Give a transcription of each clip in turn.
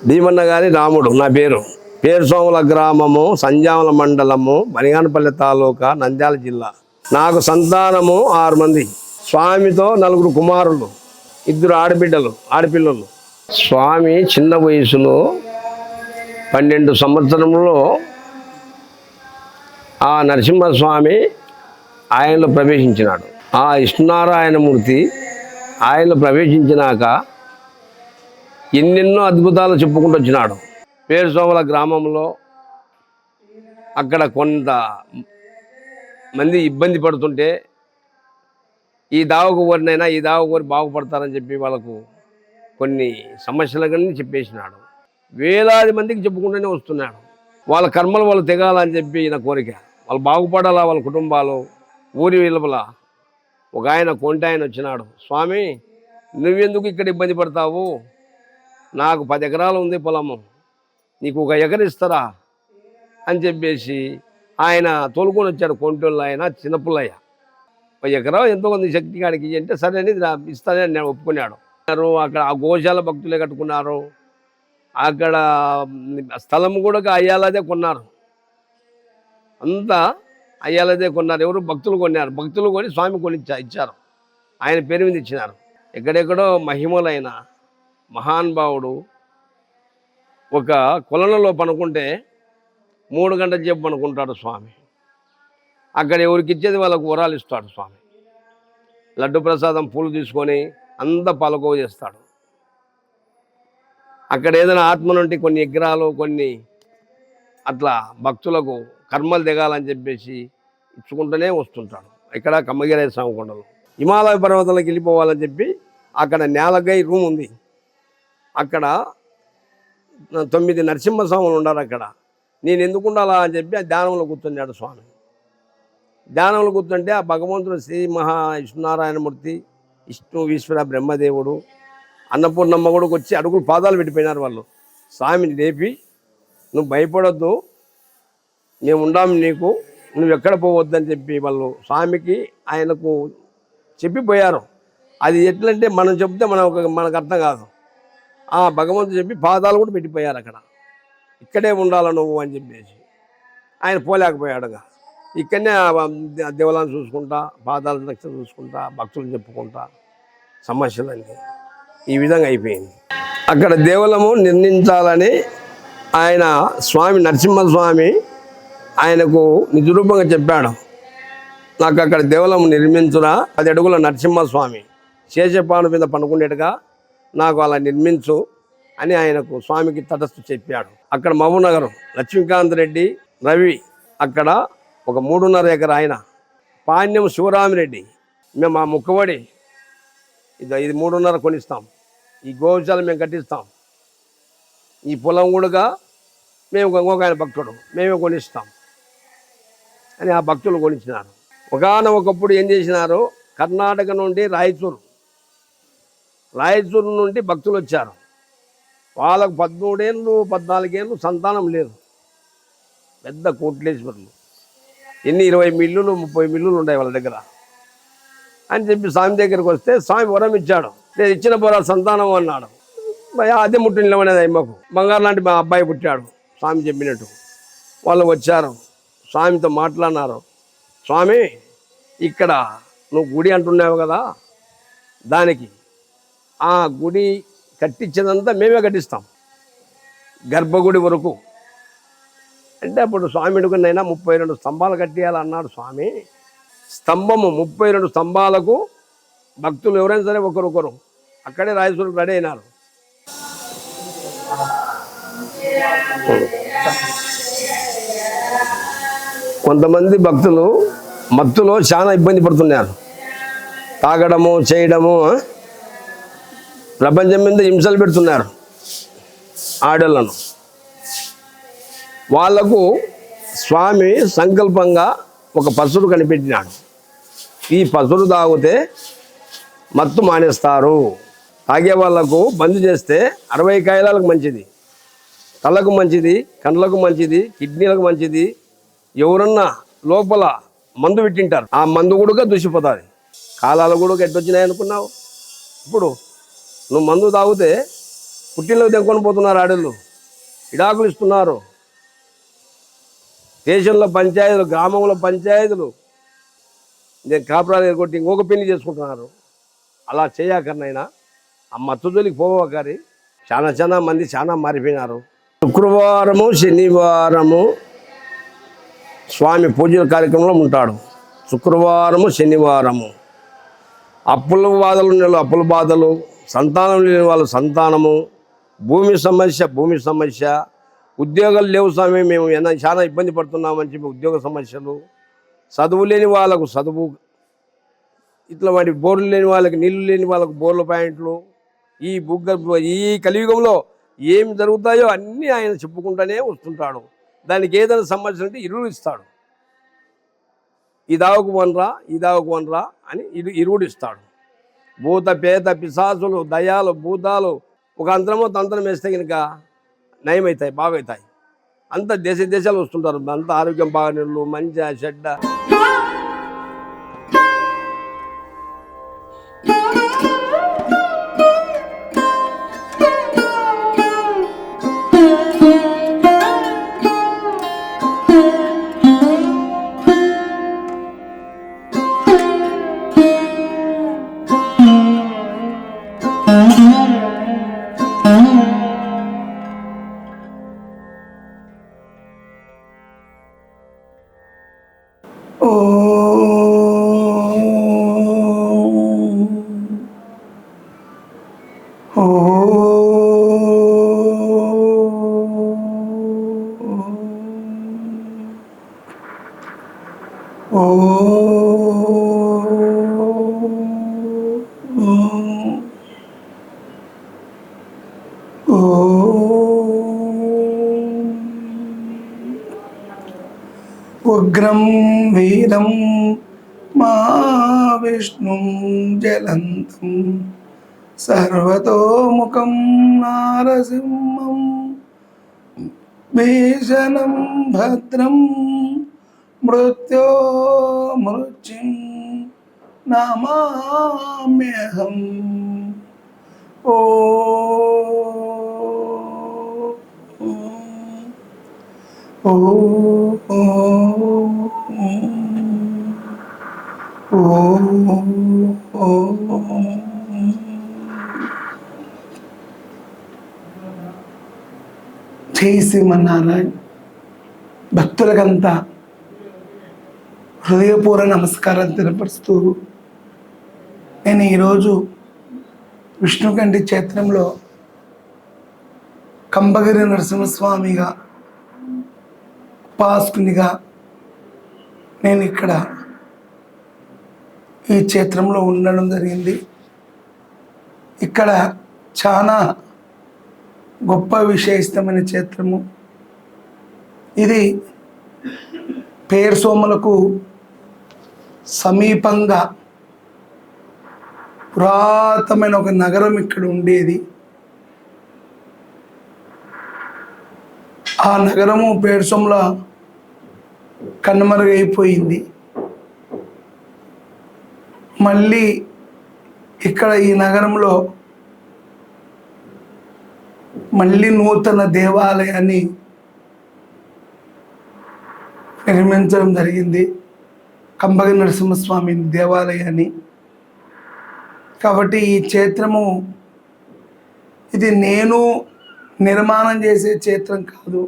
భీమన్న గారి రాముడు నా పేరు. పేరుసోముల గ్రామము, సంజామల మండలము, బనిగానపల్లి తాలూకా, నంద్యాల జిల్లా. నాకు సంతానము 6 మంది. స్వామితో 4 కుమారులు, 2 ఆడపిల్లలు. స్వామి చిన్న వయసులో 12 సంవత్సరంలో ఆ నరసింహస్వామి ఆయనలో ప్రవేశించినాడు. ఆ విష్ణునారాయణమూర్తి ఆయనలో ప్రవేశించినాక ఎన్నెన్నో అద్భుతాలు చెప్పుకుంటూ వచ్చినాడు. పేరుసోముల గ్రామంలో అక్కడ కొంత మంది ఇబ్బంది పడుతుంటే ఈ దావకు కోరినైనా ఈ దావకు కోరి బాగుపడతారని చెప్పి వాళ్ళకు కొన్ని సమస్యల కానీ చెప్పేసినాడు. వేలాది మందికి చెప్పుకుంటూనే వస్తున్నాడు. వాళ్ళ కర్మలు వాళ్ళు తెగాలని చెప్పి నా కోరిక. వాళ్ళు బాగుపడాలా, వాళ్ళ కుటుంబాలు. ఊరి వెలుపల ఒక ఆయన కొంట ఆయన వచ్చినాడు. స్వామి, నువ్వెందుకు ఇక్కడ ఇబ్బంది పడతావు? నాకు 10 ఎకరాలు ఉంది పొలము, నీకు 1 ఎకరం ఇస్తారా అని చెప్పేసి ఆయన తోలుకొని వచ్చాడు. కొంటోళ్ళు ఆయన చిన్నపుల్లయ్య. 1 ఎకరం ఎంతో కొంత శక్తి కాడికి అంటే సరే అని ఇస్తానని నేను ఒప్పుకున్నాడు. అక్కడ ఆ గోశాల భక్తులే కట్టుకున్నారు. అక్కడ స్థలం కూడా అయ్యాలదే కొన్నారు. అంతా అయ్యాలదే కొన్నారు. ఎవరు భక్తులు కొన్నారు. భక్తులు కొని స్వామి కొని ఇచ్చారు. ఆయన పేరు మీద ఇచ్చినారు. ఎక్కడెక్కడో మహిమలైన మహానుభావుడు ఒక కొలనలో పనుకుంటే 3 గంటల సేపు పనుకుంటాడు స్వామి. అక్కడ ఎవరికి ఇచ్చేది వాళ్ళకు వరాలు ఇస్తాడు స్వామి. లడ్డు ప్రసాదం పూలు తీసుకొని అంతా పాలకోవ చేస్తాడు. అక్కడ ఏదైనా ఆత్మ నుండి కొన్ని విగ్రహాలు కొన్ని అట్లా భక్తులకు కర్మలు దిగాలని చెప్పేసి ఇచ్చుకుంటూనే వస్తుంటాడు. ఇక్కడ కమ్మగిరి స్వామి కొండలు హిమాలయ పర్వతాలకు వెళ్ళిపోవాలని చెప్పి అక్కడ నేలగై రూమ్ ఉంది. అక్కడ 9 నరసింహస్వాములు ఉన్నారు. అక్కడ నేను ఎందుకు ఉండాలా అని చెప్పి ఆ ధ్యానంలో కూర్చున్నాడు స్వామి. ధ్యానంలో కూర్చుంటే ఆ భగవంతుడు శ్రీ విష్ణునారాయణమూర్తి, విష్ణు ఈశ్వర బ్రహ్మదేవుడు, అన్నపూర్ణమ్మ కూడా వచ్చి అడుగులు పాదాలు పెట్టిపోయినారు. వాళ్ళు స్వామిని లేపి, నువ్వు భయపడొద్దు, మేము ఉండాము నీకు, నువ్వు ఎక్కడ పోవద్దని చెప్పి వాళ్ళు స్వామికి ఆయనకు చెప్పిపోయారు. అది ఎట్లంటే మనం చెప్తే మనకు అర్థం కాదు. ఆ భగవంతుడు చెప్పి పాదాలు కూడా పెట్టిపోయారు. అక్కడ ఇక్కడే ఉండాల నువ్వు అని చెప్పేసి ఆయన పోలేకపోయాడుగా. ఇక్కడనే దేవాలయాన్ని చూసుకుంటా, పాదాల రక్షణ చూసుకుంటా, భక్తులు చెప్పుకుంటా సమస్యలన్నీ ఈ విధంగా అయిపోయింది. అక్కడ దేవాలయము నిర్మించాలని ఆయన స్వామి నరసింహస్వామి ఆయనకు నిజరూపంగా చెప్పాడు. నాకు అక్కడ దేవాలయం నిర్మించురా, 10 అడుగుల నరసింహస్వామి శేషపాను మీద పనుకునేట్టుగా నాకు అలా నిర్మించు అని ఆయనకు స్వామికి తటస్థు చెప్పాడు. అక్కడ మహబూబ్నగరం లక్ష్మీకాంత్ రెడ్డి, రవి అక్కడ ఒక 3.5 ఎకరా ఆయన, పాణ్యం శివరామిరెడ్డి, మేము ఆ ముక్కబడి ఇది 3.5 కొనిస్తాం, ఈ గోశాల మేము కట్టిస్తాం, ఈ పొలం కూడా మేము ఇంకొక ఆయన భక్తుడు మేమే కొనిస్తాం అని ఆ భక్తులు కొనిచ్చినారు. ఒకనొకప్పుడు ఏం చేసినారు, కర్ణాటక నుండి రాయచూరు నుండి భక్తులు వచ్చారు. వాళ్ళకు 13 ఏళ్ళు 14 ఏళ్ళు సంతానం లేదు. పెద్ద కోట్లేశ్వరులు, 20 మిల్లులు 30 మిల్లులు ఉన్నాయి వాళ్ళ దగ్గర అని చెప్పి స్వామి దగ్గరికి వస్తే స్వామి వరం ఇచ్చాడు. నేను ఇచ్చిన పొర సంతానం అన్నాడు. అదే ముట్టు నిలవనేది అమ్మకు. బంగారు లాంటి మా అబ్బాయి పుట్టాడు స్వామి చెప్పినట్టు. వాళ్ళు వచ్చారు, స్వామితో మాట్లాడినారు. స్వామి, ఇక్కడ నువ్వు గుడి అంటున్నావు కదా, దానికి ఆ గుడి కట్టించేదంతా మేమే కట్టిస్తాం, గర్భగుడి వరకు అంటే. అప్పుడు స్వామి అడుగునైనా 32 స్తంభాలు కట్టియాలన్నాడు స్వామి. స్తంభము 32 స్తంభాలకు భక్తులు ఎవరైనా సరే ఒకరొకరు అక్కడే రాయచూరుకు రెడీ అయినారు. కొంతమంది భక్తులు మత్తులో చాలా ఇబ్బంది పడుతున్నారు. తాగడము చేయడము, ప్రపంచం మీద హింసలు పెడుతున్నారు ఆడలను. వాళ్లకు స్వామి సంకల్పంగా ఒక పసురు కనిపెట్టినాడు. ఈ పసురు తాగితే మత్తు మానేస్తారు. తాగే వాళ్లకు బంద్ చేస్తే 60 కాయలకు మంచిది. తలకు మంచిది, కండ్లకు మంచిది, కిడ్నీలకు మంచిది. ఎవరన్నా లోపల మందు పెట్టింటారు, ఆ మందు కూడా దూసిపోతుంది. కాలాలు కూడా ఎట్టొచ్చినాయి అనుకున్నావు? ఇప్పుడు నువ్వు మందు తాగితే పుట్టినలోకి తెంకొని పోతున్నారు ఆడళ్ళు, విడాకులు ఇస్తున్నారు. దేశంలో పంచాయతీలు, గ్రామంలో పంచాయతీలు, నేను కాపురాలు కొట్టి ఇంకొక పెళ్లి చేసుకుంటున్నారు. అలా చేయకనైనా ఆ మత్తు జోలికి పోవకరి. చాలా మంది చాలా మారిపోయినారు. శుక్రవారము శనివారము స్వామి పూజల కార్యక్రమంలో ఉంటాడు. శుక్రవారము శనివారము అప్పుల బాధలు ఉన్న అప్పుల బాధలు, సంతానం లేని వాళ్ళ సంతానము, భూమి సమస్య, ఉద్యోగాలు లేవు స్వామి, మేము చాలా ఇబ్బంది పడుతున్నామని చెప్పి ఉద్యోగ సమస్యలు, చదువు లేని వాళ్ళకు చదువు, ఇట్లా వాటి బోర్లు లేని వాళ్ళకి, నీళ్లు లేని వాళ్ళకు బోర్ల పాయింట్లు. ఈ కలియుగంలో ఏం జరుగుతాయో అన్నీ ఆయన చెప్పుకుంటూనే వస్తుంటాడు. దానికి ఏదైనా సమస్య ఉంటే ఇరువులు ఇస్తాడు. ఈ దావకు వనరా అని ఇరువుడు ఇస్తాడు. భూత పేత పిశాసులు, దయాలు, భూతాలు ఒక అంతరమో తంత్రం వేస్తే కనుక నయమవుతాయి, బాగవుతాయి. అంత దేశాలు వస్తుంటారు. అంత ఆరోగ్యం బాగా నీళ్ళు, మంచి చెడ్డ. ఉగ్రం వీరం మహావిష్ణుం జలంతం సర్వతోముఖం నారసింహం భీషణం భద్రం మృత్యుం నమామ్యహం. ఓ ఓ జై శ్రీమన్నారాయణ. భక్తులకంతా హృదయపూర్వ నమస్కారం తెలియపరుస్తూ, నేను ఈరోజు విష్ణుకంఠి క్షేత్రంలో కంబగిరి నరసింహస్వామిగా ఉపాసకునిగా నేను ఇక్కడ ఈ క్షేత్రంలో ఉండడం జరిగింది. ఇక్కడ చాలా గొప్ప విశేషమైన క్షేత్రము ఇది. పేర్సోములకు సమీపంగా పురాతనమైన ఒక నగరం ఇక్కడ ఉండేది. ఆ నగరము పేర్సోముల కనుమరుగైపోయింది. మళ్ళీ ఇక్కడ ఈ నగరంలో మళ్ళీ నూతన దేవాలయాన్ని నిర్మించడం జరిగింది, కంబగిరి నరసింహస్వామి దేవాలయాన్ని. కాబట్టి ఈ క్షేత్రము ఇది నేను నిర్మాణం చేసే క్షేత్రం కాదు.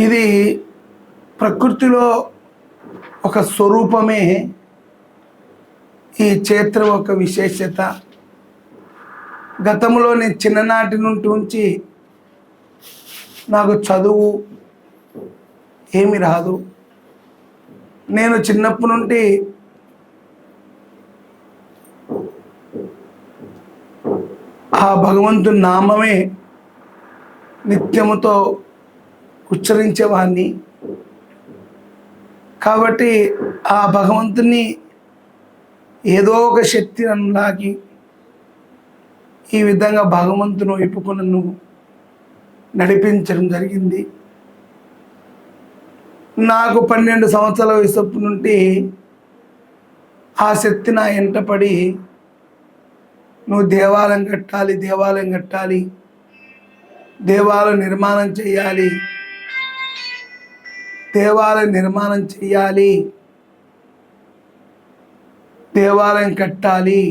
ఇది ప్రకృతిలో ఒక స్వరూపమే ఈ క్షేత్రం ఒక విశేషత. గతంలో నేను చిన్ననాటి నుంచి నాకు చదువు ఏమి రాదు. నేను చిన్నప్పటి నుండి ఆ భగవంతుని నామమే నిత్యముతో ఉచ్చరించేవాడిని. కాబట్టి ఆ భగవంతుని ఏదో ఒక శక్తి నన్ను లాగి ఈ విధంగా భగవంతుని వైపుకు నన్ను నడిపించడం జరిగింది. నాకు 12 సంవత్సరాల వయసు నుండి ఆ శక్తి నా ఎంటపడి నువ్వు దేవాలయం కట్టాలి, దేవాలయం కట్టాలి, దేవాలయం నిర్మాణం చేయాలి, దేవాలయం నిర్మాణం చేయాలి, దేవాలయం కట్టాలి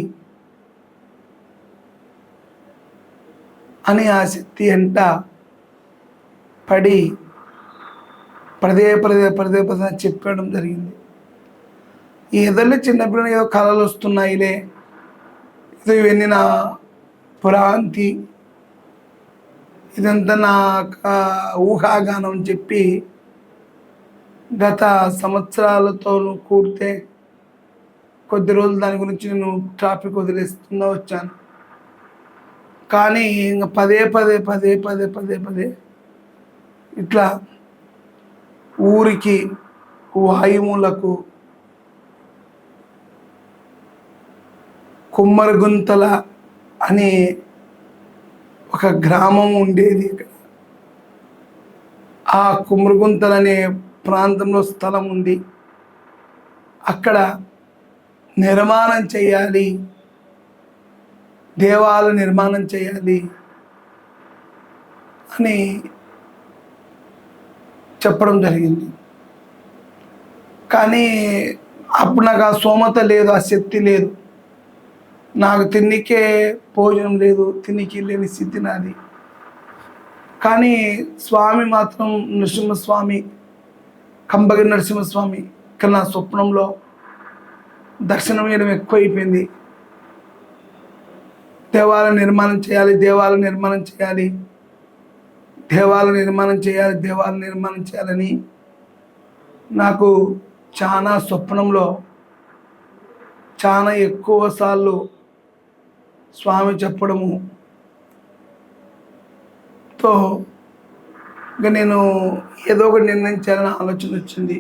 అని ఆ శక్తి ఎంట పడి పదే చెప్పడం జరిగింది. ఈ ఎదర్లు చిన్నప్పుడు ఏదో కళలు వస్తున్నాయిలే, ఏదో ఇవన్నీ నా భ్రాంతి, ఇదంతా నా ఊహాగానం అని చెప్పి గత సంవత్సరాలతో కూడితే కొద్ది రోజులు దాని గురించి నేను టాపిక్ వదిలేస్తున్నా వచ్చాను. కానీ ఇంకా పదే ఇట్లా ఊరికి వాయుములకు కుమ్మరగుంతల అనే ఒక గ్రామం ఉండేది. ఇక్కడ ఆ కుమ్మరగుంతల అనే ప్రాంతంలో స్థలం ఉంది. అక్కడ నిర్మాణం చేయాలి, దేవాలయం నిర్మాణం చేయాలి అని చెప్పడం జరిగింది. కానీ అప్పుడు నాకు ఆ స్తోమత లేదు, ఆ శక్తి లేదు, నాకు తిన్నికే భోజనం లేదు, తినికి లేని స్థితి నాది. కానీ స్వామి మాత్రం నరసింహస్వామి, కంబగిరి నరసింహస్వామి ఇక్కడ నా స్వప్నంలో దర్శనం చేయడం ఎక్కువైపోయింది. దేవాలయం నిర్మాణం చేయాలి, దేవాలయం నిర్మాణం చేయాలి, దేవాలయం నిర్మాణం చేయాలి, దేవాలయం నిర్మాణం చేయాలని నాకు చాలా స్వప్నంలో చాలా ఎక్కువ సార్లు స్వామి చెప్పడము తో ఇంకా నేను ఏదో ఒకటి నిర్ణయించాలని ఆలోచన వచ్చింది.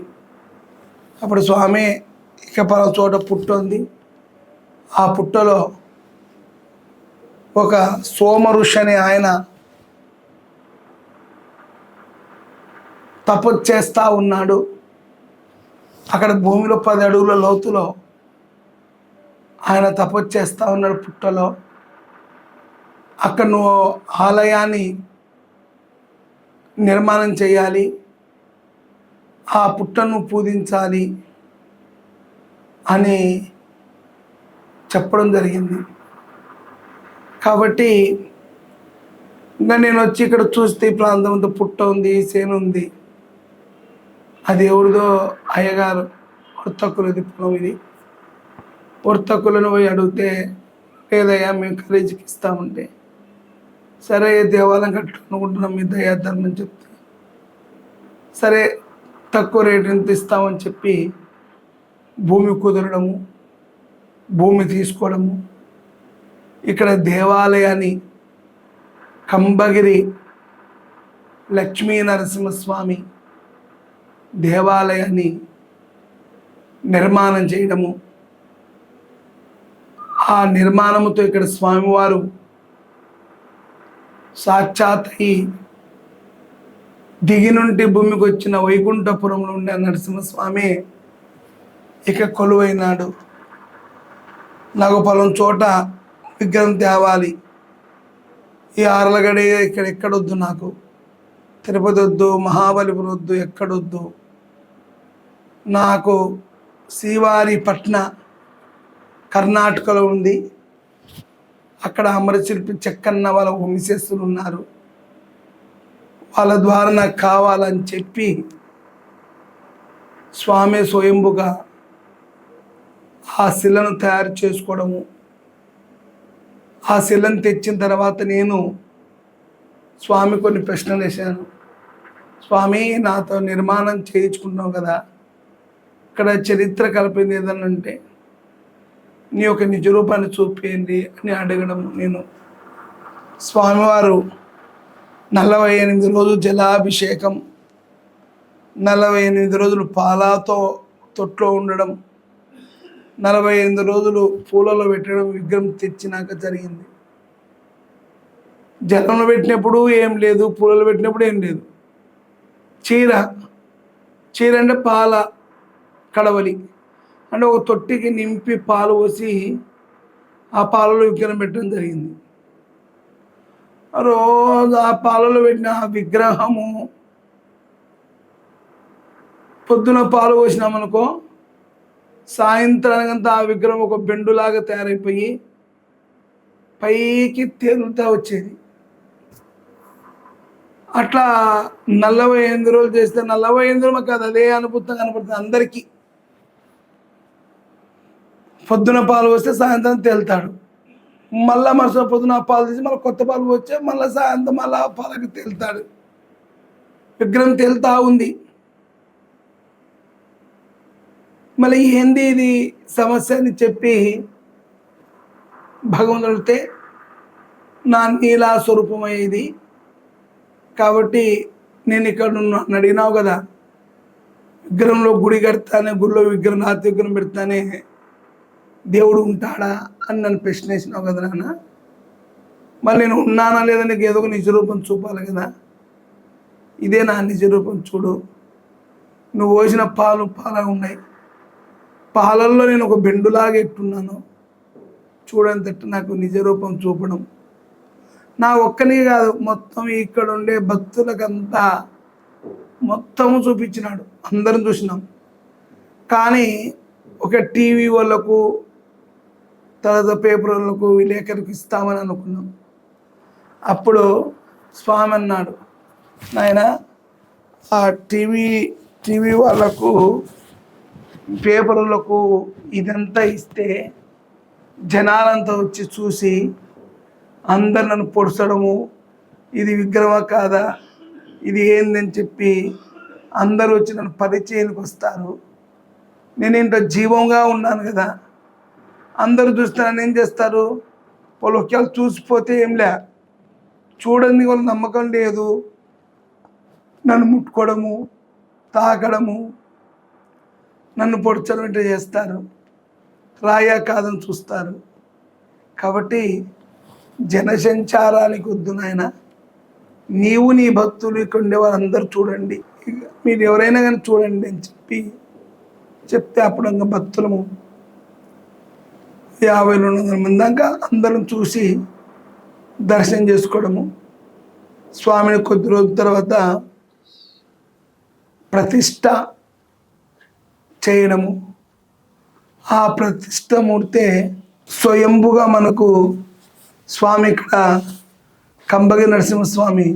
అప్పుడు స్వామి ఇక పలానా చోట పుట్ట ఉంది, ఆ పుట్టలో ఒక సోమ ఋషి అనే ఆయన తపస్సు చేస్తూ ఉన్నాడు. అక్కడ భూమిలో 10 అడుగుల లోతులో ఆయన తపస్సు చేస్తూ ఉన్నాడు పుట్టలో. అక్కడ నువ్వు ఆలయాన్ని నిర్మాణం చేయాలి, ఆ పుట్టను పూజించాలి అని చెప్పడం జరిగింది. కాబట్టి ఇంకా నేను వచ్చి ఇక్కడ చూస్తే ఈ ప్రాంతం అంతా పుట్ట ఉంది, సేను ఉంది, అది ఎవరిదో అయ్యగారు వర్తకులది పొలం, ఇది వర్తకులను పోయి అడిగితే లేదయ్యా మేము ఖరీదుకి ఇస్తామంటే, సరే దేవాలయం కట్టుకుంటున్నాం మీ దయాధర్మం చెప్తే, సరే తక్కువ రేటు ఎంత ఇస్తామని చెప్పి భూమి కుదరడము, భూమి తీసుకోవడము, ఇక్కడ దేవాలయాన్ని కంబగిరి లక్ష్మీ నరసింహస్వామి దేవాలయాన్ని నిర్మాణం చేయడము, ఆ నిర్మాణముతో ఇక్కడ స్వామివారు సాక్షాత్ ఈ దిగి నుండి భూమికి వచ్చిన వైకుంఠపురంలో ఉండే నరసింహస్వామి ఇక కొలువైనాడు. నాకు పలానా చోట విగ్రహం తేవాలి, ఈ ఆర్లగడే ఇక్కడ ఎక్కడొద్దు, నాకు తిరుపతి వద్దు, మహాబలిపురం వద్దు, ఎక్కడొద్దు, నాకు శ్రీవారిపట్న కర్ణాటకలో ఉంది, అక్కడ అమరశిల్పి చెక్కన్న వాళ్ళ వంశస్థులు ఉన్నారు, వాళ్ళ ద్వారా నాకు కావాలని చెప్పి స్వామి స్వయంభుగా ఆ శిలను తయారు చేసుకోవడము. ఆ శిలను తెచ్చిన తర్వాత నేను స్వామి కొన్ని ప్రశ్నలు వేశాను. స్వామి నాతో నిర్మాణం చేయించుకుంటున్నావు కదా, ఇక్కడ చరిత్ర కలిపింది ఏదనంటే నీ యొక్క నిజ రూపాన్ని చూపేయండి అని అడగడం. నేను స్వామివారు 48 రోజులు జలాభిషేకం, 48 రోజులు పాలతో తొట్లో ఉండడం, 48 రోజులు పూలలో పెట్టడం విగ్రహం తెచ్చినాక జరిగింది. జలంలో పెట్టినప్పుడు ఏం లేదు, పూలలో పెట్టినప్పుడు ఏం లేదు. చీర చీర అంటే పాల కడవలి, అంటే ఒక తొట్టికి నింపి పాలు పోసి ఆ పాలలో విగ్రహం పెట్టడం జరిగింది. రోజు ఆ పాలలో పెట్టిన ఆ విగ్రహము పొద్దున పాలు పోసినామనుకో, సాయంత్రానికంతా ఆ విగ్రహం ఒక బెండులాగా తయారైపోయి పైకి తేలుతా వచ్చేది. అట్లా 48 రోజులు చేస్తే 48 రోజులు మాకు అదే అనుభూతం కనపడుతుంది అందరికీ. పొద్దున పాలు వస్తే సాయంత్రం తేలుతాడు, మళ్ళీ మరుసటి పొద్దున పాలు తీసి మళ్ళీ కొత్త పాలు వచ్చే మళ్ళీ సాయంత్రం మళ్ళీ పాలకి తేలుతాడు. విగ్రహం తేలుతా ఉంది. మళ్ళీ ఏంది ఇది సమస్య అని చెప్పి భగవంతుడు అడిగితే, నా నీలా స్వరూపమయ్యేది కాబట్టి నేను ఇక్కడ నన్ను అడిగినావు కదా, విగ్రహంలో గుడి కడతానే, గుడిలో విగ్రహం రాతి విగ్రహం పెడతానే దేవుడు ఉంటాడా అని నన్ను ప్రశ్న వేసినావు కదా నాన్న. మళ్ళీ నేను ఉన్నానా లేదా నీకు ఏదో ఒక నిజరూపం చూపాలి కదా. ఇదే నా నిజరూపం చూడు, నువ్వు పోసిన పాలు పాలగా ఉన్నాయి, పాలల్లో నేను ఒక బెండులాగా ఎట్టున్నాను చూడంతట్టు నాకు నిజరూపం చూపడం. నా ఒక్కనే కాదు, మొత్తం ఇక్కడ ఉండే భక్తులకంతా మొత్తము చూపించినాడు, అందరం చూసినాం. కానీ ఒక టీవీ వాళ్ళకు, తర్వాత పేపర్ వాళ్ళకు, విలేకరులకు ఇస్తామని అనుకున్నాం. అప్పుడు స్వామి అన్నాడు, నాయన ఆ టీవీ వాళ్ళకు, పేపర్లకు ఇదంతా ఇస్తే జనాలంతా వచ్చి చూసి అందరు నన్ను పొడసడము, ఇది విగ్రహమా కాదా, ఇది ఏందని చెప్పి అందరూ వచ్చి నన్ను పరిచయానికి వస్తారు. నేను ఇంత జీవంగా ఉన్నాను కదా, అందరూ చూస్తే నన్ను ఏం చేస్తారు, వాళ్ళు ఒకవేళ చూసిపోతే ఏంలే, చూడండి వాళ్ళ నమ్మకం లేదు, నన్ను ముట్టుకోవడము, తాకడము, నన్ను పొడచడం అంటే చేస్తారు, రాయా కాదని చూస్తారు. కాబట్టి జనసంచారానికి వద్దు నాయన, నీవు నీ భక్తులు ఇక్కడ ఉండే వాళ్ళందరూ చూడండి, మీరు ఎవరైనా కానీ చూడండి అని చెప్తే అప్పుడు ఇంకా భక్తులము 50-200 మంది దాకా అందరం చూసి దర్శనం చేసుకోవడము. స్వామిని కొద్ది రోజుల తర్వాత ప్రతిష్ట చేయడము. ఆ ప్రతిష్ట మూర్తే స్వయంభుగా మనకు స్వామి ఇక్కడ కంబగిరి నరసింహస్వామి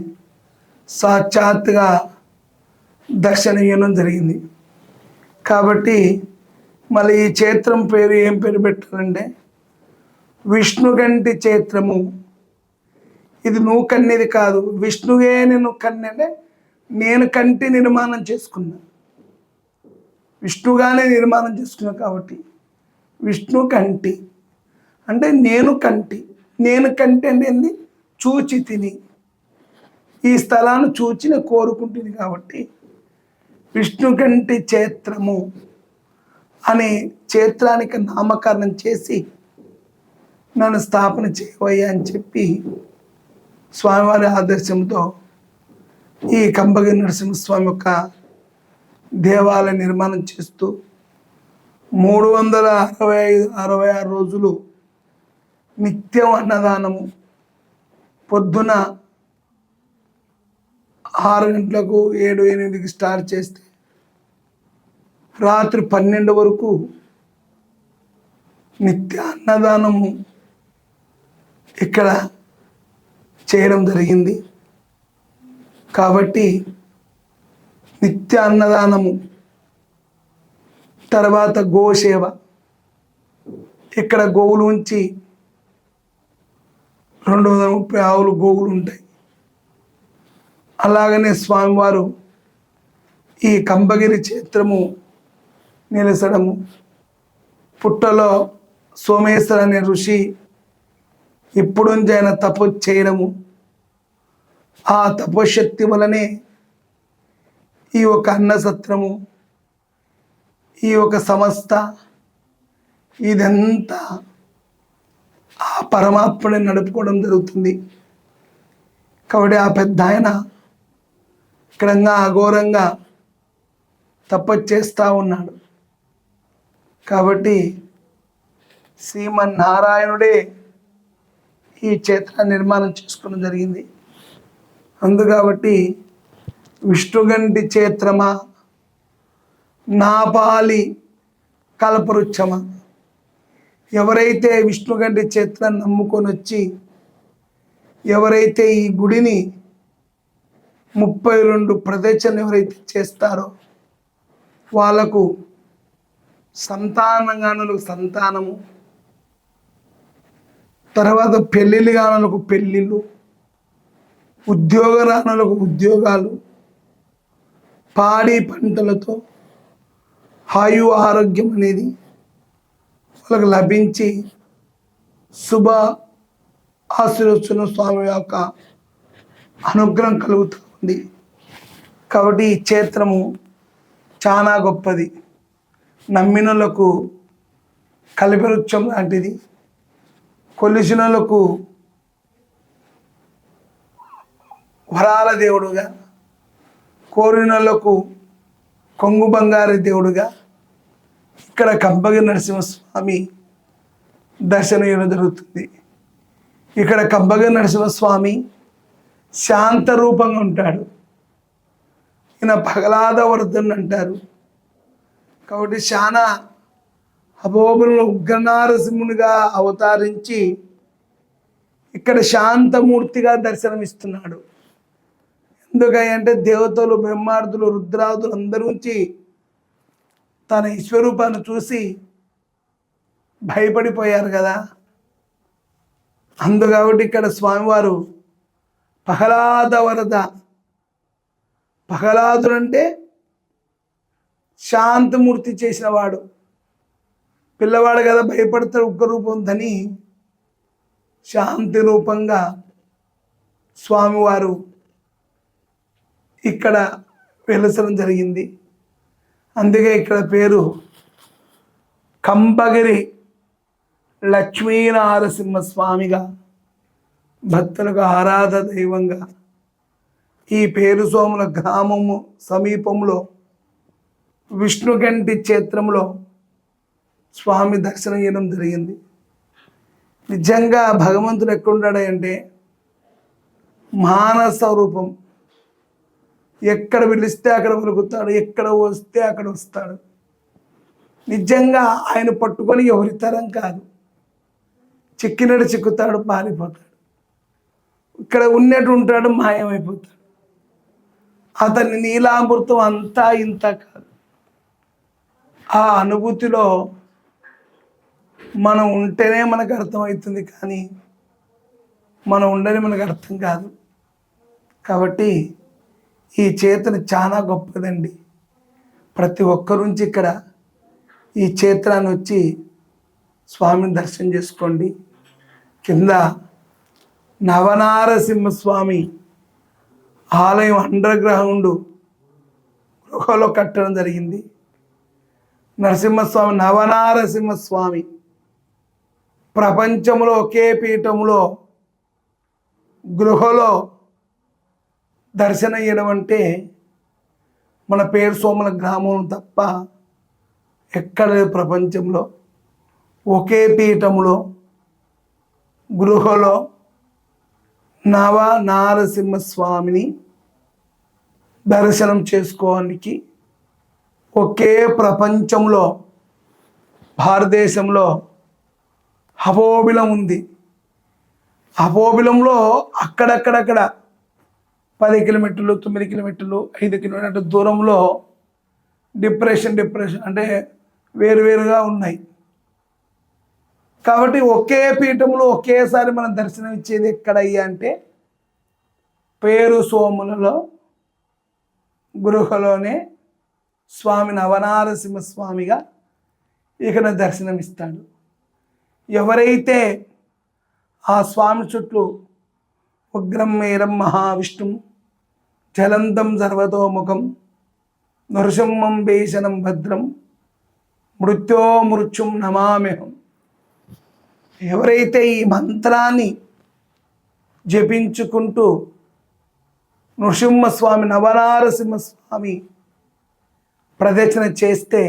సాక్షాత్తుగా దర్శనీయడం జరిగింది. కాబట్టి మళ్ళీ ఈ క్షేత్రం పేరు ఏం పేరు పెట్టాలంటే విష్ణుగంటి క్షేత్రము. ఇది నువ్వు కన్నది కాదు, విష్ణువే నేను కన్నె, నేను కంటి నిర్మాణం చేసుకున్నా, విష్ణుగానే నిర్మాణం చేసుకున్నా. కాబట్టి విష్ణు కంటి అంటే నేను కంటి, నేను కంటి అంటే ఏంది, చూచి తిని ఈ స్థలాన్ని చూచి నేను కోరుకుంటుంది. కాబట్టి విష్ణుగంటి క్షేత్రము అనే క్షేత్రానికి నామకరణం చేసి నన్ను స్థాపన చేయవయ్యా అని చెప్పి స్వామివారి ఆదర్శంతో ఈ కంబగిరి నరసింహస్వామి యొక్క దేవాలయ నిర్మాణం చేస్తూ 365-66 రోజులు నిత్యం అన్నదానము. పొద్దున 6 గంటలకు 7-8కి స్టార్ట్ చేస్తే రాత్రి 12 వరకు నిత్య అన్నదానము ఇక్కడ చేయడం జరిగింది. కాబట్టి నిత్య అన్నదానము తర్వాత గోసేవ, ఇక్కడ గోవులు ఉంచి 230 ఆవులు గోవులు ఉంటాయి. అలాగనే స్వామివారు ఈ కంబగిరి క్షేత్రము నిలసడము, పుట్టలో సోమేశ్వర అనే ఋషి ఇప్పుడుంచి ఆయన తపస్సు చేయడము, ఆ తపశక్తి వలనే ఈ ఒక అన్నసత్రము, ఈ ఒక సంస్థ ఇదంతా ఆ పరమాత్మని నడుపుకోవడం జరుగుతుంది. కాబట్టి ఆ పెద్ద ఆయన ఇక్కడంగా అఘోరంగా తపస్సు చేస్తూ ఉన్నాడు. కాబట్టి శ్రీమన్నారాయణుడే ఈ క్షేత్ర నిర్మాణం చేసుకోవడం జరిగింది. కాబట్టి విష్ణుగంటి క్షేత్రమా నాపాలి కల్పవృక్షమా, ఎవరైతే విష్ణుగంటి క్షేత్రాన్ని నమ్ముకొని వచ్చి ఎవరైతే ఈ గుడిని 32 ప్రదక్షిణలు ఎవరైతే చేస్తారో వాళ్ళకు సంతానగానులకు సంతానము, తర్వాత పెళ్ళిళ్ళు గానులకు పెళ్ళిళ్ళు, ఉద్యోగరానులకు ఉద్యోగాలు, పాడి పంటలతో ఆయు ఆరోగ్యం అనేది వాళ్ళకు లభించి శుభ ఆశీర్వచన స్వామి యొక్క అనుగ్రహం కలుగుతూ ఉంది. కాబట్టి ఈ క్షేత్రము చాలా గొప్పది. నమ్మినులకు కల్పవృక్షం లాంటిది, కొలిసినులకు వరాల దేవుడుగా, కోరినలకు కొంగు బంగారు దేవుడుగా ఇక్కడ కంబగిరి నరసింహస్వామి దర్శనం ఇవ్వడం జరుగుతుంది. ఇక్కడ కంబగిరి నరసింహస్వామి శాంత రూపంగా ఉంటాడు. ఈయన పగలాద వరదన్ అంటారు. కాబట్టి చాలా అభోబులను ఉగ్రనారసింహునిగా అవతరించి ఇక్కడ శాంతమూర్తిగా దర్శనమిస్తున్నాడు. ఎందుకంటే దేవతలు, బ్రహ్మార్థులు, రుద్రాదులు అందరి నుంచి తన ఈశ్వరూపాన్ని చూసి భయపడిపోయారు కదా. కాబట్టి ఇక్కడ స్వామివారు పహలాద వరద, పహలాదుడు అంటే శాంతమూర్తి చేసిన వాడు, పిల్లవాడు కదా భయపడతాడు ఉగ్రరూపం దని శాంతి రూపంగా స్వామివారు ఇక్కడ వెలసడం జరిగింది. అందుకే ఇక్కడ పేరు కంబగిరి లక్ష్మీనరసింహస్వామిగా, భక్తులకు ఆరాధ దైవంగా ఈ పేరు సోముల గ్రామము సమీపంలో విష్ణుగంటి క్షేత్రంలో స్వామి దర్శనం చేయడం జరిగింది. నిజంగా భగవంతుడు ఎక్కడున్నాడు అంటే మానస రూపం. ఎక్కడ పిలిస్తే అక్కడ పలుకుతాడు, ఎక్కడ వస్తే అక్కడ వస్తాడు. నిజంగా ఆయన పట్టుకొని ఎవరి తరం కాదు, చిక్కినట్టు చిక్కుతాడు, పారిపోతాడు. ఇక్కడ ఉన్నట్టు ఉంటాడు, మాయమైపోతాడు. అతని నీలామృతం అంతా ఇంత కాదు. ఆ అనుభూతిలో మనం ఉంటేనే మనకు అర్థమవుతుంది, కానీ మనం ఉండని మనకు అర్థం కాదు. కాబట్టి ఈ క్షేత్రం చాలా గొప్పదండి. ప్రతి ఒక్కరు నుంచి ఇక్కడ ఈ క్షేత్రాన్ని వచ్చి స్వామిని దర్శనం చేసుకోండి. కింద నవనారసింహస్వామి ఆలయం అండర్ గ్రౌండ్ గృహలో కట్టడం జరిగింది. నరసింహస్వామి, నవనారసింహస్వామి ప్రపంచంలో ఒకే పీఠంలో గృహలో దర్శనం ఇవ్వడం అంటే మన పేరు సోముల గ్రామం తప్ప ఎక్కడ ప్రపంచంలో ఒకే పీఠంలో గృహలో నవ నారసింహస్వామిని దర్శనం చేసుకోవడానికి ఒకే ప్రపంచంలో భారతదేశంలో అహోబిలం ఉంది. అహోబిలంలో అక్కడక్కడక్కడ 10 కిలోమీటర్లు, 9 కిలోమీటర్లు, 5 కిలోమీటర్ల దూరంలో డిప్రెషన్ అంటే వేరువేరుగా ఉన్నాయి. కాబట్టి ఒకే పీఠంలో ఒకేసారి మనం దర్శనం ఇచ్చేది ఎక్కడయ్యా అంటే పేరు సోములలో గృహలోనే స్వామి నవనారసింహస్వామిగా ఇక్కడ దర్శనమిస్తాడు. ఎవరైతే ఆ స్వామి చుట్టూ ఉగ్రం మేరం మహావిష్ణుం జలంతం సర్వతోముఖం నృసింహం భీషణం భద్రం మృత్యోమృత్యుం నమామ్యహం, ఎవరైతే ఈ మంత్రాన్ని జపించుకుంటూ నృసింహస్వామి నవనారసింహస్వామి ప్రదక్షిణ చేస్తే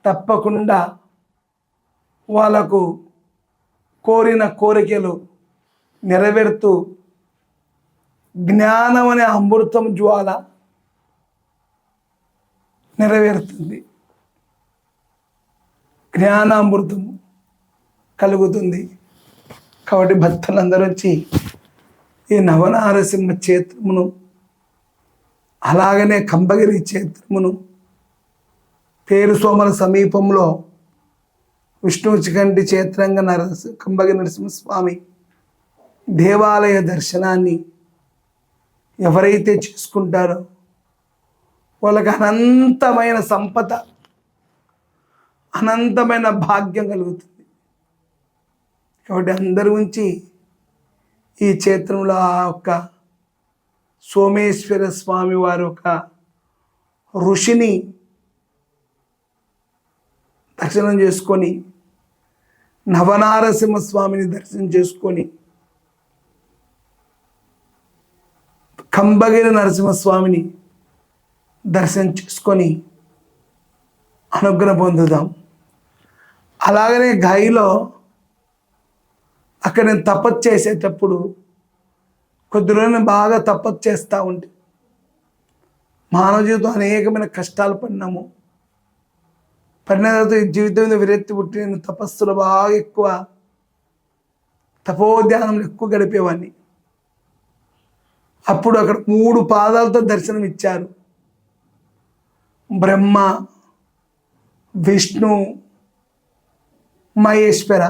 తప్పకుండా వాళ్ళకు కోరిన కోరికలు నెరవేరుతూ జ్ఞానం అనే అమృతం జ్వాల నెరవేరుతుంది, జ్ఞానామృతం కలుగుతుంది. కాబట్టి భక్తులందరూ వచ్చి ఈ నవనారసింహ క్షేత్రమును అలాగనే కంబగిరి క్షేత్రమును పేరు సోమల సమీపంలో విష్ణుచికంటి క్షేత్రంగా కంబగిరి నరసింహస్వామి దేవాలయ దర్శనాన్ని ఎవరైతే చేసుకుంటారో వాళ్ళకి అనంతమైన సంపద, అనంతమైన భాగ్యం కలుగుతుంది. కాబట్టి అందరి ఉంచి ఈ క్షేత్రంలో ఆ ఒక్క సోమేశ్వర స్వామి వారు ఒక ఋషిని దర్శనం చేసుకొని, నవనారసింహ స్వామిని దర్శనం చేసుకొని, కంబగిరి నరసింహస్వామిని దర్శనం చేసుకొని అనుగ్రహం పొందుదాం. అలాగనే గైలో అక్కడ నేను తపస్సు చేసేటప్పుడు కొద్ది రోజులు బాగా తపస్సు చేస్తూ ఉంటే మానవ జీవితం అనేకమైన కష్టాలు పడినాము. పడిన తర్వాత ఈ జీవితం మీద విరక్తి పుట్టి నేను తపస్సులు బాగా ఎక్కువ తపోధ్యానంలో ఎక్కువ గడిపేవాడిని. అప్పుడు అక్కడ 3 పాదాలతో దర్శనం ఇచ్చారు. బ్రహ్మ, విష్ణు, మహేశ్వర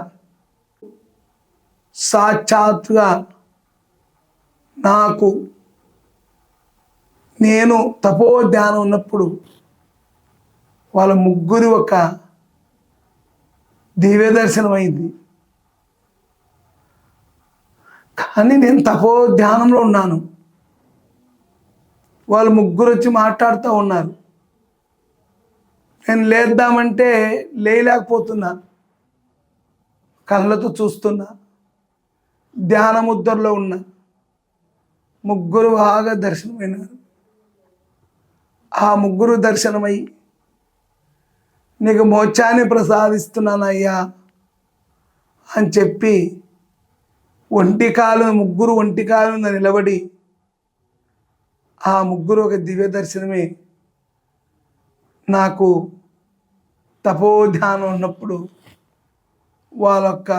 సాక్షాత్తుగా నాకు నేను తపోధ్యానం ఉన్నప్పుడు వాళ్ళ ముగ్గురు ఒక దివ్య దర్శనం అయింది. కానీ నేను తపోధ్యానంలో ఉన్నాను, వాళ్ళు ముగ్గురు వచ్చి మాట్లాడుతూ ఉన్నారు. నేను లేద్దామంటే లేయలేకపోతున్నా, కళ్ళతో చూస్తున్నా, ధ్యానముద్రలో ఉన్నా. ముగ్గురు బాగా దర్శనమైనారు. ఆ ముగ్గురు దర్శనమై నీకు మోక్షాన్ని ప్రసాదిస్తున్నానయ్యా అని చెప్పి ముగ్గురు ఒంటికాలు నిలబడి ఆ ముగ్గురు ఒక దివ్య దర్శనమే నాకు తపోధ్యానం ఉన్నప్పుడు వాళ్ళ యొక్క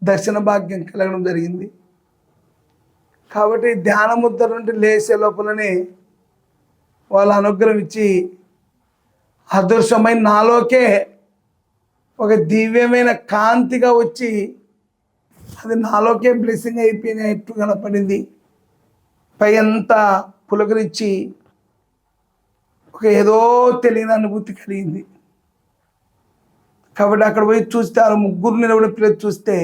దర్శన భాగ్యం కలగడం జరిగింది. కాబట్టి ధ్యానముద్ర నుండి లేచే లోపలనే వాళ్ళ అనుగ్రహం ఇచ్చి అదృశ్యమైన నాలోకే ఒక దివ్యమైన కాంతిగా వచ్చి అది నాలోకే బ్లెస్సింగ్ అయిపోయినట్టు కనపడింది. పై అంతా పులకరించి ఒక ఏదో తెలియని అనుభూతి కలిగింది. కాబట్టి అక్కడ పోయి చూస్తే ఆ ముగ్గురు నిలబడి పిల్లలు చూస్తే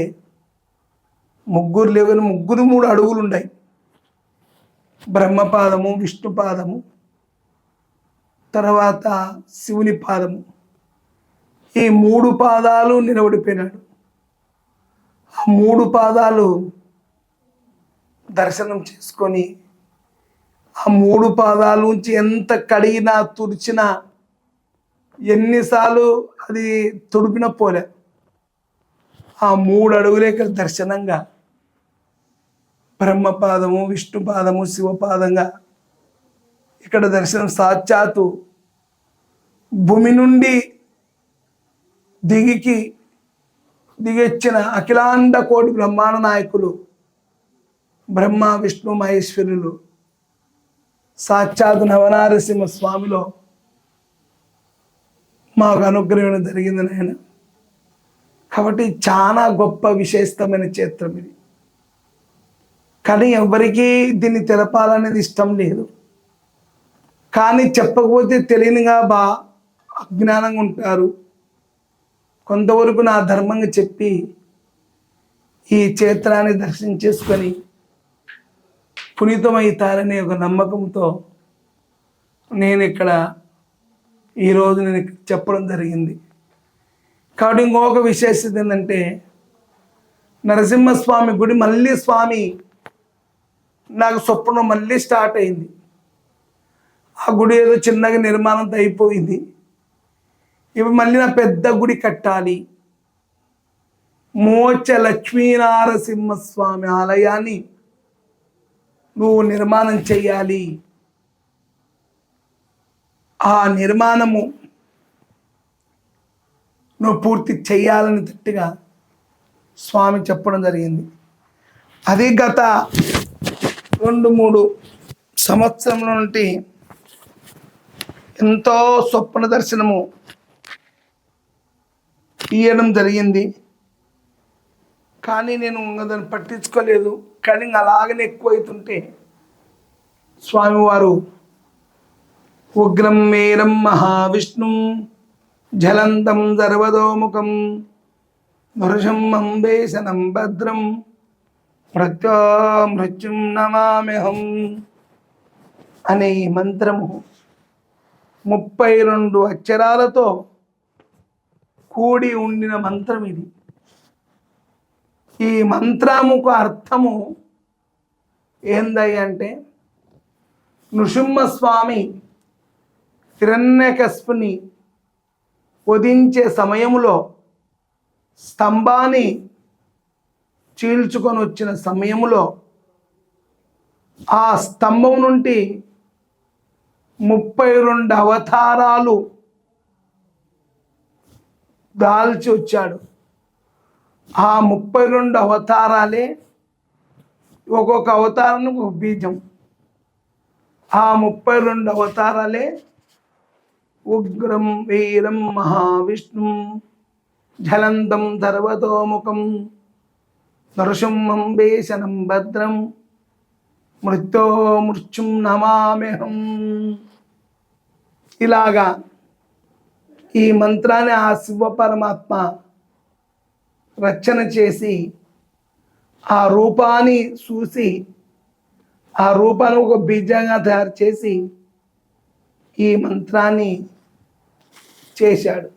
ముగ్గురు లేవని 3 అడుగులు ఉన్నాయి. బ్రహ్మపాదము, విష్ణుపాదము, తర్వాత శివుని పాదము. ఈ 3 పాదాలు నిలబడిపోయినాడు. ఆ 3 పాదాలు దర్శనం చేసుకొని ఆ 3 పాదాల నుంచి ఎంత కడిగినా తుడిచినా ఎన్నిసార్లు అది తుడిపిన పోలే. ఆ 3 అడుగులే ఇక్కడ దర్శనంగా బ్రహ్మపాదము, విష్ణుపాదము, శివపాదంగా ఇక్కడ దర్శనం. సాక్షాత్తు భూమి నుండి దిగొచ్చిన అఖిలాండ కోటి బ్రహ్మాండ నాయకులు బ్రహ్మ, విష్ణు, మహేశ్వరులు సాక్షాత్ నవనారసింహ స్వామిలో మాకు అనుగ్రహం జరిగింది నాయన. కాబట్టి చాలా గొప్ప విశేషమైన క్షేత్రం ఇది. కానీ ఎవరికీ దీన్ని తెలపాలనేది ఇష్టం లేదు. కానీ చెప్పకపోతే తెలియనిగా అజ్ఞానంగా ఉంటారు. కొంతవరకు నా ధర్మంగా చెప్పి ఈ క్షేత్రాన్ని దర్శనం చేసుకొని పునీతమవుతారనే ఒక నమ్మకంతో నేను ఇక్కడ ఈరోజు నేను చెప్పడం జరిగింది. కాబట్టి ఇంకొక విశేషత ఏంటంటే నరసింహస్వామి గుడి మళ్ళీ స్వామి నాకు స్వప్నం మళ్ళీ స్టార్ట్ అయింది. ఆ గుడి ఏదో చిన్నగా నిర్మాణం అయిపోయింది. ఇప్పుడు మళ్ళీ నా పెద్ద గుడి కట్టాలి, మోచ లక్ష్మీనారసింహస్వామి ఆలయాన్ని నువ్వు నిర్మాణం చెయ్యాలి. ఆ నిర్మాణము నువ్వు పూర్తి చెయ్యాలని గట్టిగా స్వామి చెప్పడం జరిగింది. అది గత 2-3 సంవత్సరంలో నుండి ఎంతో స్వప్న దర్శనము ఇవ్వడం జరిగింది. కానీ నేను దాన్ని పట్టించుకోలేదు. కానీ అలాగనే ఎక్కువైతుంటే స్వామివారు ఉగ్రం మేరం మహావిష్ణు జలంతం సర్వదోముఖం నృసింహం వేసనం భద్రం మృత్యుం నమామ్యహం అనే ఈ మంత్రము 32 అక్షరాలతో కూడి ఉండిన మంత్రం ఇది. ఈ మంత్రముకు అర్థము ఏందయ్య అంటే, నృసింహస్వామి హిరణ్యకశిపుని వధించే సమయములో స్తంభాన్ని చీల్చుకొని వచ్చిన సమయములో ఆ స్తంభం నుండి 32 అవతారాలు దాల్చి వచ్చాడు. ఆ 32 అవతారాలే ఒక్కొక్క అవతారానికి ఒక బీజం. ఆ 32 అవతారాలే ఉగ్రం వీరం మహావిష్ణు జలంతం సర్వతోముఖం నృసింహం వేసనం భద్రం మృత్యుం నమామ్యహం. ఇలాగా ఈ మంత్రాన్ని ఆ శివ పరమాత్మ రచన చేసి ఆ రూపాన్ని చూసి ఆ రూపాన్ని ఒక బీజంగా తయారు చేసి ఈ మంత్రాన్ని చేశాడు.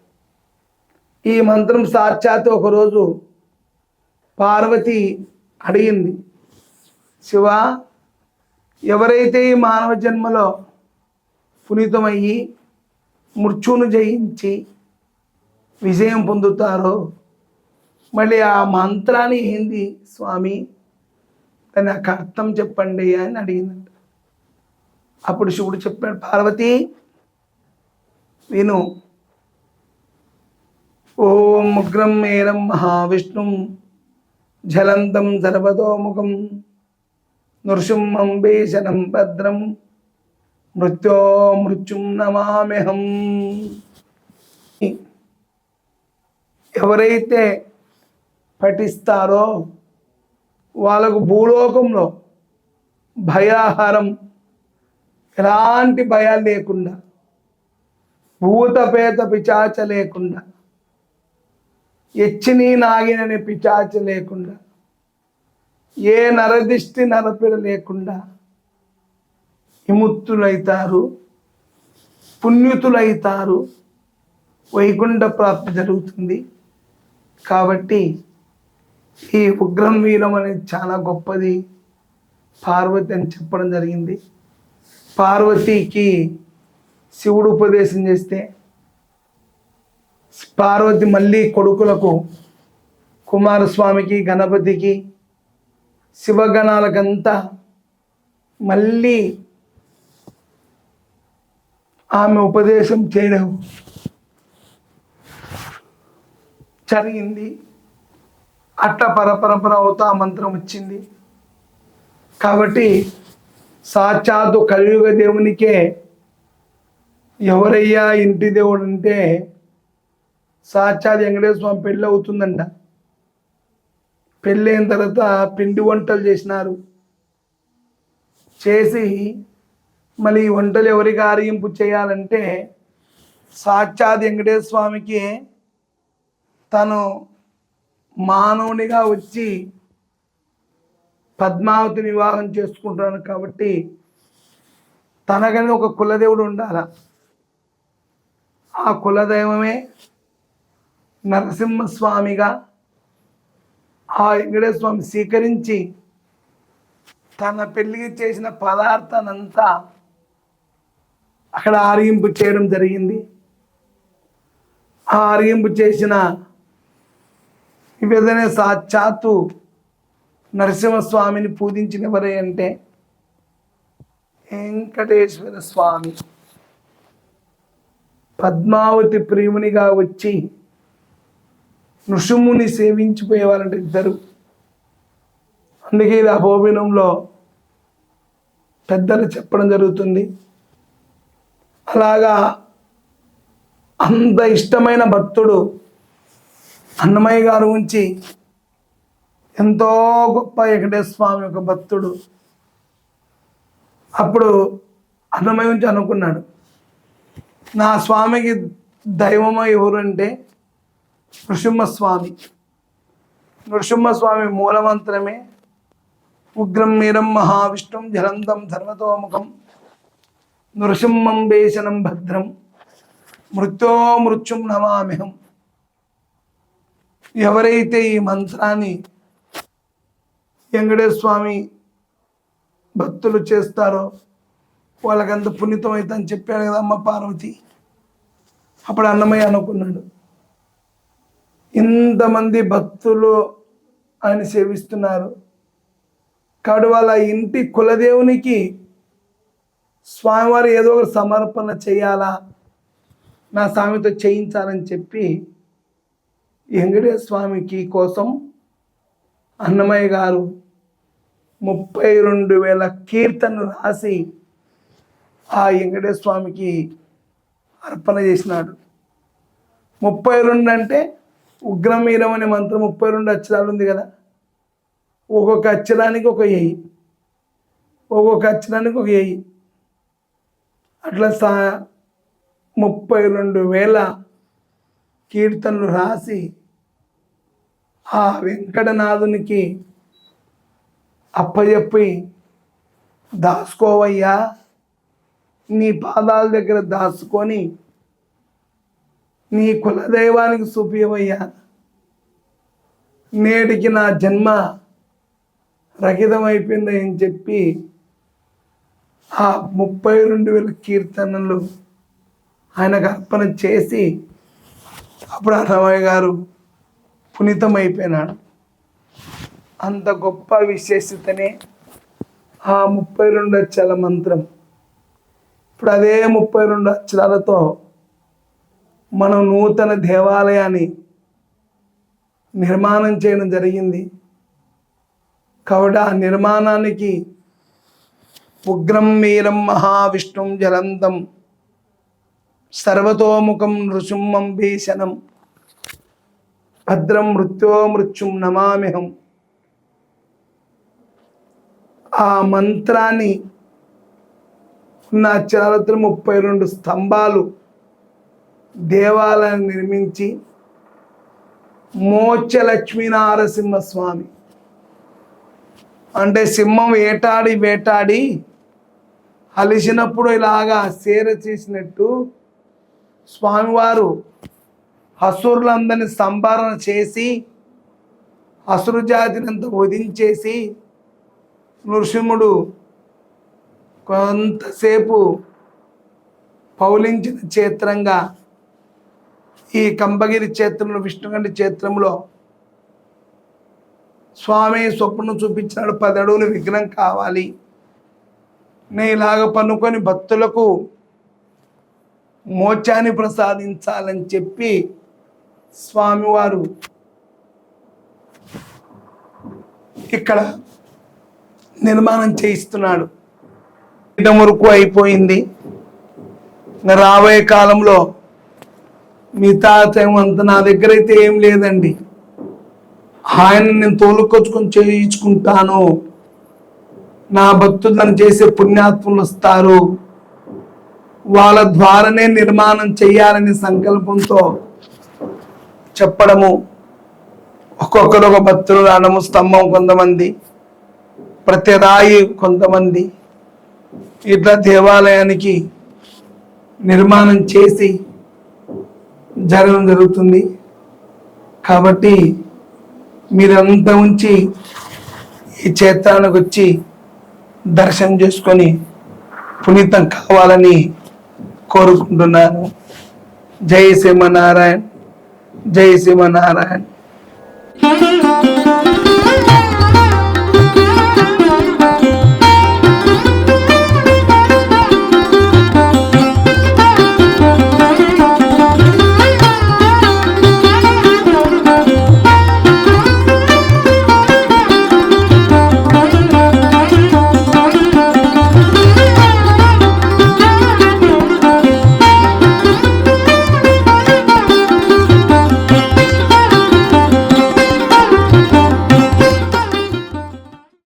ఈ మంత్రం సాక్షాత్ ఒకరోజు పార్వతి అడిగింది, శివ, ఎవరైతే ఈ మానవ జన్మలో పునీతమయ్యి మృత్యును జయించి విజయం పొందుతారో మళ్ళీ ఆ మంత్రాన్ని ఏంది స్వామి, దాని నాకు అర్థం చెప్పండి అని అడిగిందంట. అప్పుడు శివుడు చెప్పాడు, పార్వతి విను, ఓం ఉగ్రం మేరం మహావిష్ణుం జలంతం సర్వతోముఖం నృసింహం వేసనం భద్రం మృత్యుం నమామ్యహం. ఎవరైతే పఠిస్తారో వాళ్ళకు భూలోకంలో భయాహారం, ఎలాంటి భయాలు లేకుండా, భూతపేత పిచాచ లేకుండా, ఎచ్చిని నాగినని పిచాచ లేకుండా, ఏ నరదిష్టి నరపిడ లేకుండా విముక్తులైతారు, పుణ్యుతులైతారు, వైకుంఠ ప్రాప్తి జరుగుతుంది. కాబట్టి ఈ ఉగ్రం వీరం అనేది చాలా గొప్పది పార్వతి అని చెప్పడం జరిగింది. పార్వతికి శివుడు ఉపదేశం చేస్తే పార్వతి మళ్ళీ కొడుకులకు, కుమారస్వామికి, గణపతికి, శివగణాలకంతా మళ్ళీ ఆమె ఉపదేశం చేయడం జరిగింది. అట్ట పరపరంపర అవుతా మంత్రం వచ్చింది. కాబట్టి సాక్షాత్తు కలియుగ దేవునికే ఎవరయ్యా ఇంటి దేవుడు అంటే సాక్షాత్ వెంకటేశ్వర స్వామి పెళ్ళి అవుతుందంట. పెళ్ళైన తర్వాత పిండి వంటలు చేసినారు. చేసి మళ్ళీ ఈ వంటలు ఎవరికి ఆరగింపు చేయాలంటే సాక్షాత్ వెంకటేశ్వర స్వామికి తను మానవునిగా వచ్చి పద్మావతి వివాహం చేసుకుంటున్నాను. కాబట్టి తనకని ఒక కులదేవుడు ఉండాల. ఆ కులదైవమే నరసింహస్వామిగా ఆ వెంకటేశ్వర స్వామి స్వీకరించి తన పెళ్లికి చేసిన పదార్థానంతా అక్కడ ఆరగింపు చేయడం జరిగింది. ఆ ఆరగింపు చేసిన విధంగా సాక్షాత్తు నరసింహస్వామిని పూజించిన ఎవరే అంటే వెంకటేశ్వర స్వామి. పద్మావతి ప్రేమునిగా వచ్చి నృసింహుని సేవించిపోయేవారంటే ఇద్దరు. అందుకే ఇది అహోబిలంలో పెద్దలు చెప్పడం జరుగుతుంది. అలాగా అంత ఇష్టమైన భక్తుడు అన్నమయ్య గారు ఉంచి ఎంతో గొప్ప వెంకటేశ్వర స్వామి యొక్క భక్తుడు. అప్పుడు అన్నమయ్య ఉంచి అనుకున్నాడు, నా స్వామికి దైవమో ఎవరంటే నృసింహస్వామి. నృసింహస్వామి మూలమంత్రమే ఉగ్రం మీరం మహావిష్ణుం జలంతం ధర్మతోముఖం నృసింహం భేషణం భద్రం మృత్యో మృత్యుం నమామ్యహం. ఎవరైతే ఈ మంత్రాన్ని వెంకటేశ్వర స్వామి భక్తులు చేస్తారో వాళ్ళకంత పుణ్యతం అవుతుంది అని చెప్పాడు కదా అమ్మ పార్వతి. అప్పుడు అన్నమయ్య అనుకున్నాడు, ఇంతమంది భక్తులు ఆయన సేవిస్తున్నారు కాబట్టి వాళ్ళ ఇంటి కులదేవునికి స్వామివారు ఏదో ఒక సమర్పణ చేయాలా, నా స్వామితో చేయించాలని చెప్పి వెంకటేశ్వర స్వామికి కోసం అన్నమయ్య గారు 32,000 కీర్తనలు రాసి ఆ వెంకటేశ్వర స్వామికి అర్పణ చేసినాడు. 32 అంటే ఉగ్రమీరం అనే మంత్రం 32 అక్షరాలు ఉంది కదా, ఒక్కొక్క అక్షరానికి ఒక ఎయ్యి, ఒక్కొక్క అక్షరానికి ఒక ఎయ్యి, అట్లా 32,000 కీర్తనలు రాసి ఆ వెంకటనాథునికి అప్పచెప్పి, దాచుకోవయ్యా, నీ పాదాల దగ్గర దాచుకొని నీ కులదైవానికి చూపివయ్యా, నేటికి నా జన్మ రహితమైపోయింది అని చెప్పి ఆ 32,000 కీర్తనలు ఆయనకు అర్పణ చేసి అప్పుడు అన్నమయ్య గారు పునీతమైపోయినాడు. అంత గొప్ప విశేషతనే ఆ 32 అక్షరాల మంత్రం. ఇప్పుడు అదే 32 అక్షరాలతో మనం నూతన దేవాలయాన్ని నిర్మాణం చేయడం జరిగింది. కాబట్టి ఆ నిర్మాణానికి ఉగ్రం మీరం మహావిష్ణుం జలంతం సర్వతోముఖం నృసింహం భీషణం భద్రం మృత్యో మృత్యుం నమామ్యహం. ఆ మంత్రాన్ని ఉన్న అక్షరాలతో 32 స్తంభాలు దేవాలయాన్ని నిర్మించి మోక్ష లక్ష్మీనారసింహస్వామి అంటే సింహం వేటాడి వేటాడి అలిసినప్పుడు ఇలాగా సేర చేసినట్టు స్వామివారు అసురులందరినీ సంభారణ చేసి అసురు జాతినంతా వధించేసి నృసింహుడు కొంతసేపు పౌలించిన క్షేత్రంగా ఈ కంబగిరి క్షేత్రంలో విష్ణుగండి క్షేత్రంలో స్వామి స్వప్నం చూపించినాడు, 10 అడుగుల విగ్రహం కావాలి, నేను ఇలాగ పనుకొని భక్తులకు మోక్షాన్ని ప్రసాదించాలని చెప్పి స్వామివారు ఇక్కడ నిర్మాణం చేయిస్తున్నాడు. ఇటం వరకు అయిపోయింది. రాబోయే కాలంలో మిగతా టైం అంతా నా దగ్గర అయితే ఏం లేదండి, ఆయన నేను తోలుకొచ్చుకొని చేయించుకుంటాను, నా భక్తులను చేసే పుణ్యాత్ములు వస్తారు, వాళ్ళ ద్వారానే నిర్మాణం చేయాలనే సంకల్పంతో చెప్పడము, ఒక్కొక్కరు ఒక భక్తులు రావడము, స్తంభం కొంతమంది, ప్రతి రాయి కొంతమంది, ఇట్లా దేవాలయానికి నిర్మాణం చేసి జరగడం జరుగుతుంది. కాబట్టి మీరంతా ఉంచి ఈ క్షేత్రానికి వచ్చి దర్శనం చేసుకొని పునీతం కావాలని కోరుకుంటున్నాను. జై శ్రీమన్నారాయణ, జై శ్రీమన్నారాయణ.